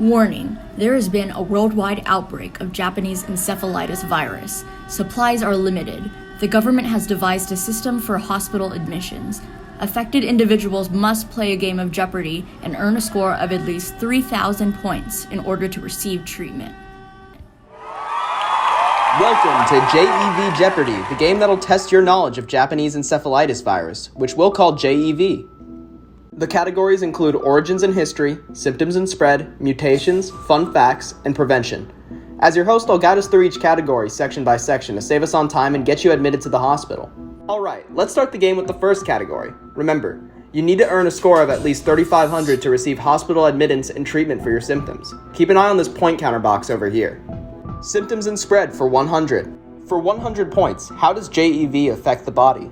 Warning, there has been a worldwide outbreak of Japanese encephalitis virus. Supplies are limited. The government has devised a system for hospital admissions. Affected individuals must play a game of Jeopardy and earn a score of at least 3,000 points in order to receive treatment. Welcome to JEV Jeopardy, the game that'll test your knowledge of Japanese encephalitis virus, which we'll call JEV. The categories include origins and history, symptoms and spread, mutations, fun facts, and prevention. As your host, I'll guide us through each category section by section to save us on time and get you admitted to the hospital. Alright, let's start the game with the first category. Remember, you need to earn a score of at least 3,500 to receive hospital admittance and treatment for your symptoms. Keep an eye on this point counter box over here. Symptoms and spread for 100. For 100 points, how does JEV affect the body?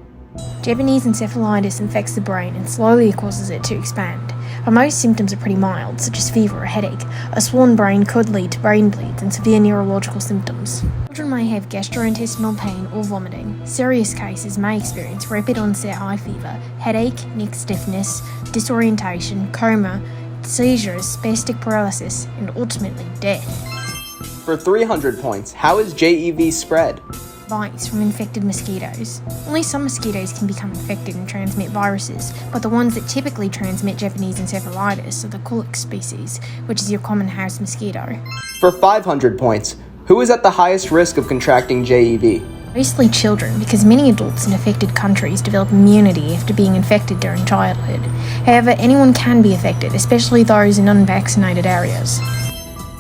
Japanese encephalitis infects the brain and slowly causes it to expand. But most symptoms are pretty mild, such as fever or headache. A swollen brain could lead to brain bleeds and severe neurological symptoms. Children may have gastrointestinal pain or vomiting. Serious cases may experience rapid onset high fever, headache, neck stiffness, disorientation, coma, seizures, spastic paralysis, and ultimately death. For 300 points, how is JEV spread? Bites from infected mosquitoes. Only some mosquitoes can become infected and transmit viruses, but the ones that typically transmit Japanese encephalitis are the Culex species, which is your common house mosquito. For 500 points, who is at the highest risk of contracting JEV? Mostly children, because many adults in affected countries develop immunity after being infected during childhood. However, anyone can be affected, especially those in unvaccinated areas.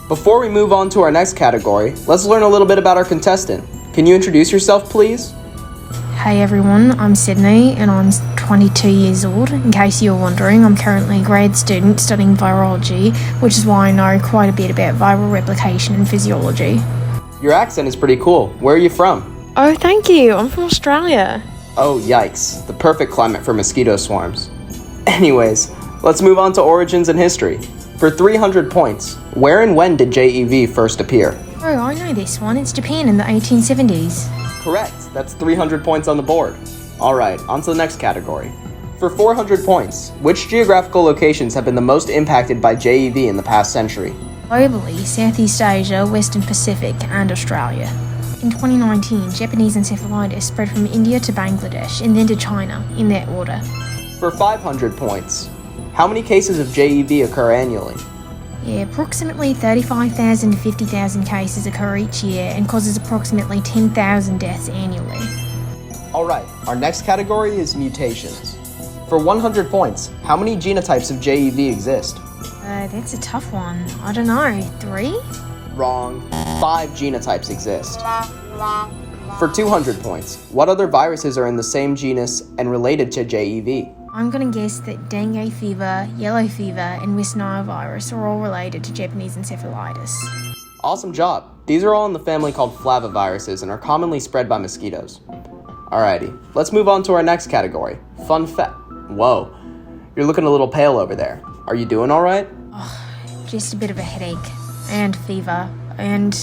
Before we move on to our next category, let's learn a little bit about our contestant. Can you introduce yourself, please? Hey everyone, I'm Sydney and I'm 22 years old. In case you're wondering, I'm currently a grad student studying virology, which is why I know quite a bit about viral replication and physiology. Your accent is pretty cool. Where are you from? Oh, thank you. I'm from Australia. Oh, yikes. The perfect climate for mosquito swarms. Anyways, let's move on to origins and history. For 300 points, where and when did JEV first appear? Oh, I know this one. It's Japan in the 1870s. Correct. That's 300 points on the board. Alright, on to the next category. For 400 points, which geographical locations have been the most impacted by JEV in the past century? Globally, Southeast Asia, Western Pacific, and Australia. In 2019, Japanese encephalitis spread from India to Bangladesh and then to China, in that order. For 500 points, how many cases of JEV occur annually? Yeah, approximately 35,000 to 50,000 cases occur each year and causes approximately 10,000 deaths annually. Alright, our next category is mutations. For 100 points, how many genotypes of JEV exist? That's a tough one. I don't know, 3? Wrong. 5 genotypes exist. For 200 points, what other viruses are in the same genus and related to JEV? I'm gonna guess that dengue fever, yellow fever, and West Nile virus are all related to Japanese encephalitis. Awesome job. These are all in the family called flaviviruses and are commonly spread by mosquitoes. Alrighty, let's move on to our next category. Fun fact. Whoa, you're looking a little pale over there. Are you doing alright? Just a bit of a headache, and fever, and,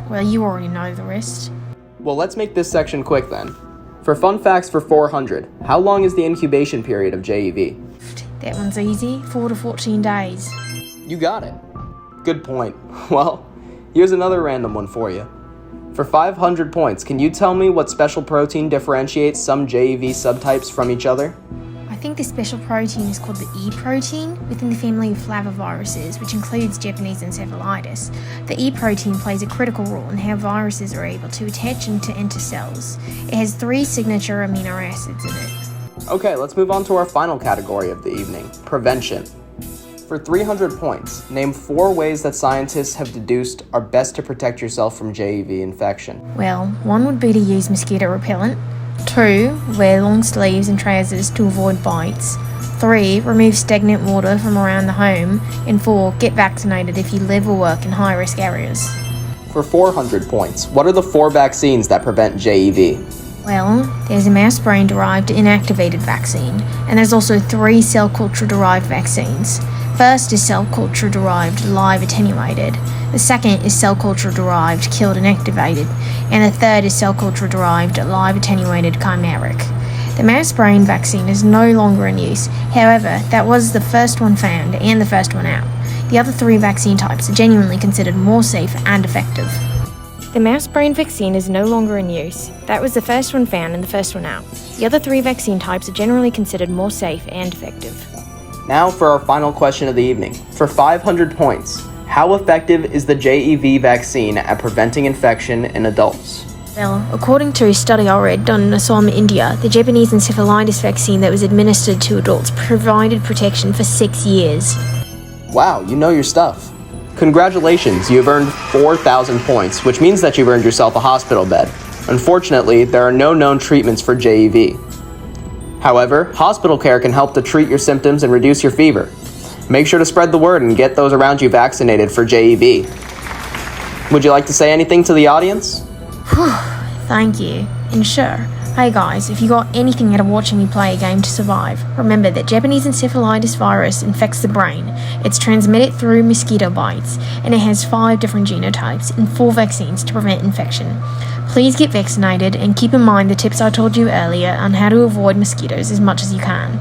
well, you already know the rest. Well, let's make this section quick then. For fun facts for 400, how long is the incubation period of JEV? That one's easy, 4 to 14 days. You got it. Good point. Well, here's another random one for you. For 500 points, can you tell me what special protein differentiates some JEV subtypes from each other? I think the special protein is called the E protein within the family of flaviviruses, which includes Japanese encephalitis. The E protein plays a critical role in how viruses are able to attach and to enter cells. It has 3 signature amino acids in it. Okay, let's move on to our final category of the evening, prevention. For 300 points, name 4 ways that scientists have deduced are best to protect yourself from JEV infection. Well, 1 would be to use mosquito repellent. 2, wear long sleeves and trousers to avoid bites. 3, remove stagnant water from around the home. And 4, get vaccinated if you live or work in high-risk areas. For 400 points, what are the 4 vaccines that prevent JEV? Well, there's a mouse brain-derived inactivated vaccine, and there's also 3 cell culture-derived vaccines. First is cell culture-derived live attenuated. The second is cell culture-derived killed inactivated. And the third is cell culture-derived live attenuated chimeric. The mouse brain vaccine is no longer in use. However, that was the first one found and the first one out. The other 3 vaccine types are genuinely considered more safe and effective. The mouse brain vaccine is no longer in use. That was the first one found and the first one out. The other 3 vaccine types are generally considered more safe and effective. Now for our final question of the evening. For 500 points, how effective is the JEV vaccine at preventing infection in adults? Well, according to a study I read done in Assam, India, the Japanese encephalitis vaccine that was administered to adults provided protection for 6 years. Wow, you know your stuff. Congratulations, you have earned 4,000 points, which means that you've earned yourself a hospital bed. Unfortunately, there are no known treatments for JEV. However, hospital care can help to treat your symptoms and reduce your fever. Make sure to spread the word and get those around you vaccinated for JEV. Would you like to say anything to the audience? Thank you. And sure, hey guys, if you got anything out of watching me play a game to survive, remember that Japanese encephalitis virus infects the brain. It's transmitted through mosquito bites, and it has 5 different genotypes and 4 vaccines to prevent infection. Please get vaccinated and keep in mind the tips I told you earlier on how to avoid mosquitoes as much as you can.